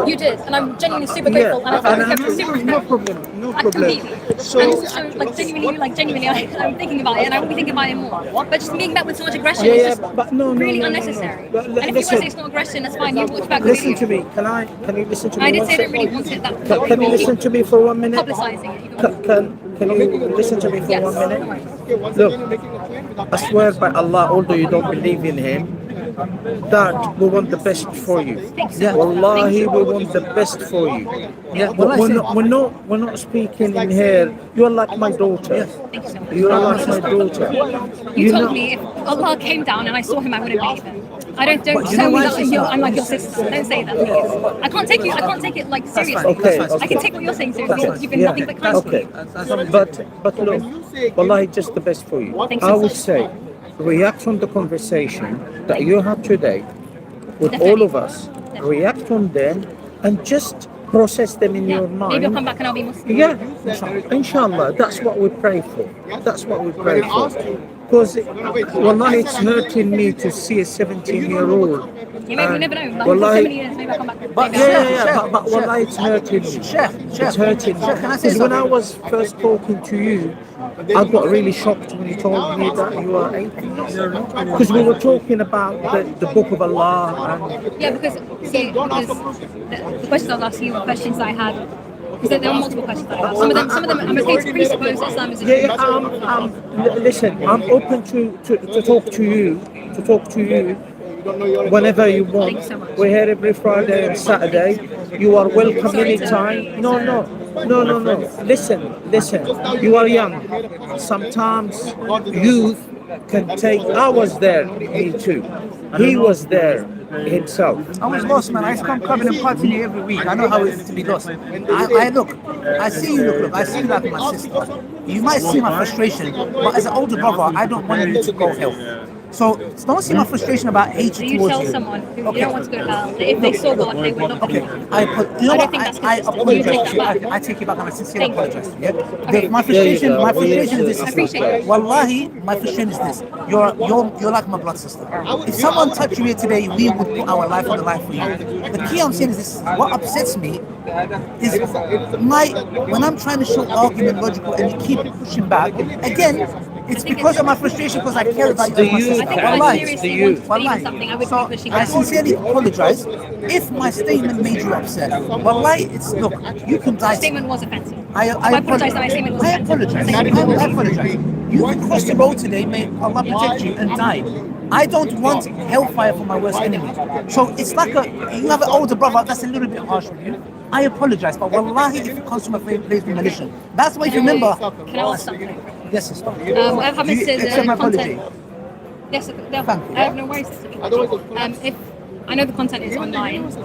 You did, and I'm genuinely super Yeah, grateful. And I feel and super no problem, no I problem. completely. So and genuinely, I'm thinking about it, and I will be thinking about it more. But just being met with so much aggression Yeah, is yeah, just but no, really no. unnecessary. But And if you want to say it's not aggression, that's fine. You watch back the Listen video. to me. Can you listen to me? I did one say I sec? don't really want it that. Can you listen to me for 1 minute? Publicising it. Even. Can you listen to me for Yes. 1 minute? Okay, once Look, again, you're making a claim without I swear by Allah, although you don't believe in him, that we want the best for you. Yeah. Wallahi, we want the best for you. Yeah, But well, I say, we're not speaking in here. You are like my daughter. Thank you so much. You are like my daughter. You know- told me if Allah came down and I saw him, I wouldn't believe him. I don't But you tell know me why, that sister? I'm like your sister. Don't say that, please. I can't take you. I can't take it like seriously. Okay, I can take what you're saying seriously because you've been Yeah, nothing but kind to me. okay. But look, wallahi, just the best for you. Thanks so I would much. say, react on the conversation that you have today with Definitely. all of us. React on them and just process them in Yeah. your Maybe I'll come mind. back and I'll be Muslim. Yeah, inshallah, that's what we pray for. That's what we pray for. Because, wallahi, it's hurting me to see a 17-year-old. You maybe never know. Like, Wallahi- for so many years, maybe I'll come back. But- Maybe I'll- But wallahi, it's hurting me. It's hurting me. can I say Because when I something? was first talking to you, I got really shocked when you told me that you are atheist. Because we were talking about the book of Allah and Yeah, because the questions I was asking you were questions that I had. Because there were multiple questions that I had. Some of them I'm okay to presuppose that Islam is a listen, I'm open to talk to you, whenever you want. Thank you so much. We're here every Friday and Saturday. You are welcome Sorry to- anytime. No. Listen. You are young. Sometimes youth can take. I was there, me too. He was there himself. I was lost, man. I used to come clubbing and partying here every week. I know how it is to be lost. I look, I see you, look, I see you like my sister. You might see my frustration, but as an older brother, I don't want you to go hell. So don't see my frustration about So hatred you towards tell you. someone who Okay. you don't want to go to hell that if they saw God, they would not go to hell. You know I don't what? think that's I consistent. You take apologize. that back. Okay, I take it back and I sincerely Thank you. apologize. Yeah. Okay. My frustration, my frustration is I this. appreciate it. Wallahi, my frustration is this. You're like my blood sister. If someone touched you here today, we would put our life on the line for you. The key I'm saying is this: what upsets me is when I'm trying to show argument logical and you keep pushing back. Again, it's because of my frustration because I care about you as my sister. I think if I Wallahi. seriously wanted to believe in something, I would be pushing I back. sincerely apologize if my statement made you upset. Wallahi, look, you can die. The statement was offensive. I apologize that my statement was I offensive. apologize. Thank you. I apologize. You can cross the road today, may Allah protect you, and die. I don't want hellfire for my worst enemy. So it's like you have an older brother that's a little bit harsh with you. I apologize, but wallahi, if it comes from a place with malicious, that's why if you remember. Can I ask something? Yes, sister. Whatever happens to accept the my apology? content. Yes, Thank you. I have no worries. If I know the content is online, It's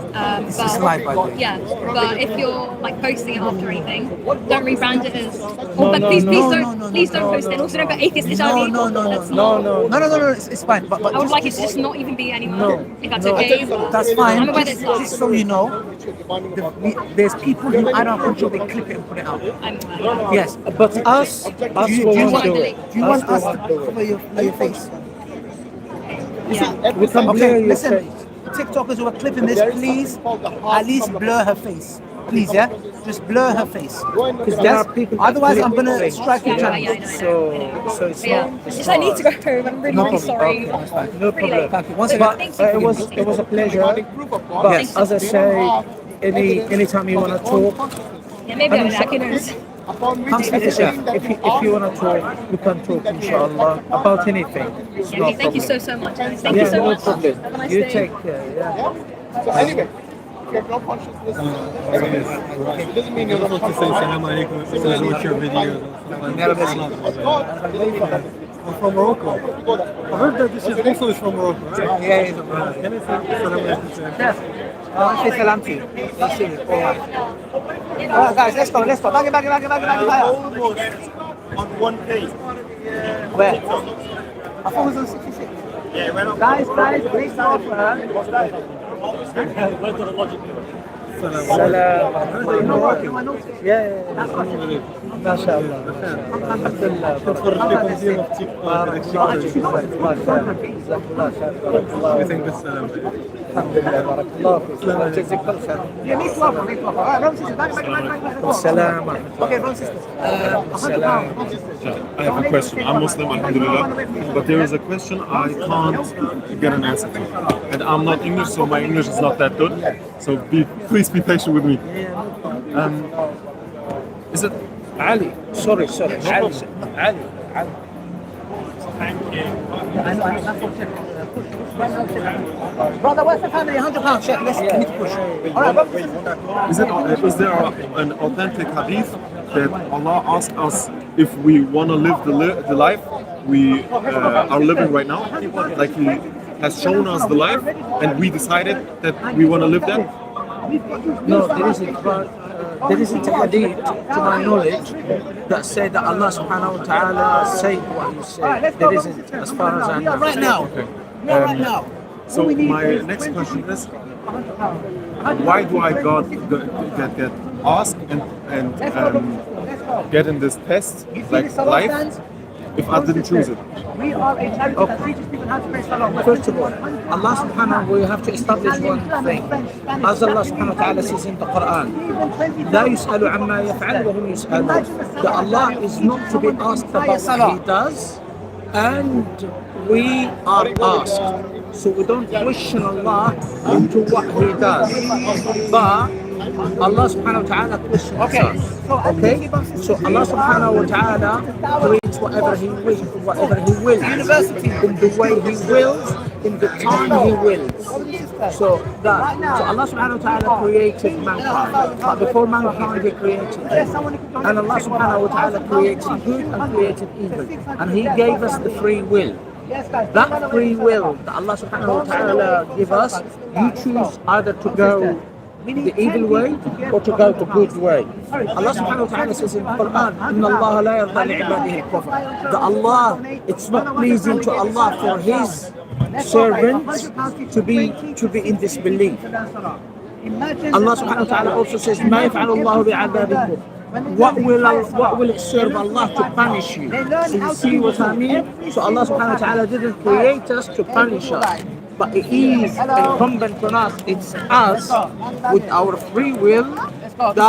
but live, by the way. yeah, but if you're like posting it after anything, don't rebrand it as. But please don't post it. And also don't put atheist Ijadi. That's not- No, it's fine. But I would like it to just not even be anyone. If that's okay. That's fine. I'm aware that it's live. Just so you know, there's people who I don't control. They clip it and put it out. I'm aware. Yes. But us Do will you want want to do it. Do you want us to cover your face? Yeah. We can blur Okay, your listen. face. TikTokers who are clipping this, please at least blur her face. Please, yeah? Just blur her face. Because there are people that Otherwise, I'm clip gonna things. strike your Yeah, channel. yeah, I know. So it's But yeah, not. It's just I need to go home. I'm really, really sorry. No Really problem. late. Thank you. Once So again, thank But you. it was a pleasure. But Yes. as I say, anytime you want to talk, Yeah, maybe I'm back. Who knows? come speak to Chef. if you want to talk, we can talk, inshallah, about anything. It's Yeah, no okay, thank you problem. so much. Thank you Yeah, so no much. problem. Have a nice You day. take care. Yeah. So anyway, if you have no consciousness, it doesn't mean you're not To say salam alaikum, to watch your videos. I'm from Morocco. I heard that this is also is from Morocco, right? Yeah. Can I say salam alaikum to him? Yes. Say salam to you. That's it. All right, guys, let's go. Back it. Almost on one page. Where? I thought it was on 66. Yeah, when I'm Guys, please stop. ما شاء الله. الحمد لله. بارك الله فيك. ما شاء الله. جزاك الله خير. بارك الله فيك. everything بالسلام. الحمد لله. بارك الله فيك. جزاك الله خير. Yeah, me swap. All right, brothers and sisters, back. السلام. Okay, brothers and sisters. السلام. I have a question. I'm Muslim, alhamdulillah, but there is a question I can't get an answer for. And I'm not English, so my English is not that good. So please be patient with me. Is it علي. sorry. علي. Brother, what's the family? £100. Check. We need to push. All right, brothers and sisters. is there an authentic hadith that Allah asks us if we want to live the life we are living right now? Like He has shown us the life, and we decided that we want to live that. No, there isn't. But there isn't a hadith, to my knowledge, that said that Allah subhanahu wa ta'ala said what He said. There isn't, as far as I know. Right now. Right now. So my next question is, why do I get asked and get in this test like life if I didn't choose it? We are a charity that teaches people how to pray salah. First of all, Allah subhanahu, we have to establish one thing. As Allah subhanahu wa ta'ala says in the Quran, لا يسأل عما يفعل وهم يسألون. That Allah is not to be asked about what He does, and we are asked. So we don't question Allah into what He does. But Allah subhanahu wa ta'ala questions us. Okay? So Allah subhanahu wa ta'ala creates whatever He wills, in the way He wills, in the time He wills. So Allah subhanahu wa ta'ala created mankind. But before mankind He created evil. And Allah subhanahu wa ta'ala created good and created evil. And He gave us the free will. That free will that Allah subhanahu wa ta'ala give us, you choose either to go the evil way or to go the good way. Allah subhanahu wa ta'ala says in the Quran, Inna Allah la yarda li'ibadihi al-kufr. That Allah, it's not pleasing to Allah for His servants to be in disbelief. Allah subhanahu wa ta'ala also says, Ma yaf'alu Allahu bi'adabikum. What will it serve Allah to punish you? So you see what I mean? So Allah subhanahu wa ta'ala didn't create us to punish us. But it is incumbent on us, it's us with our free will that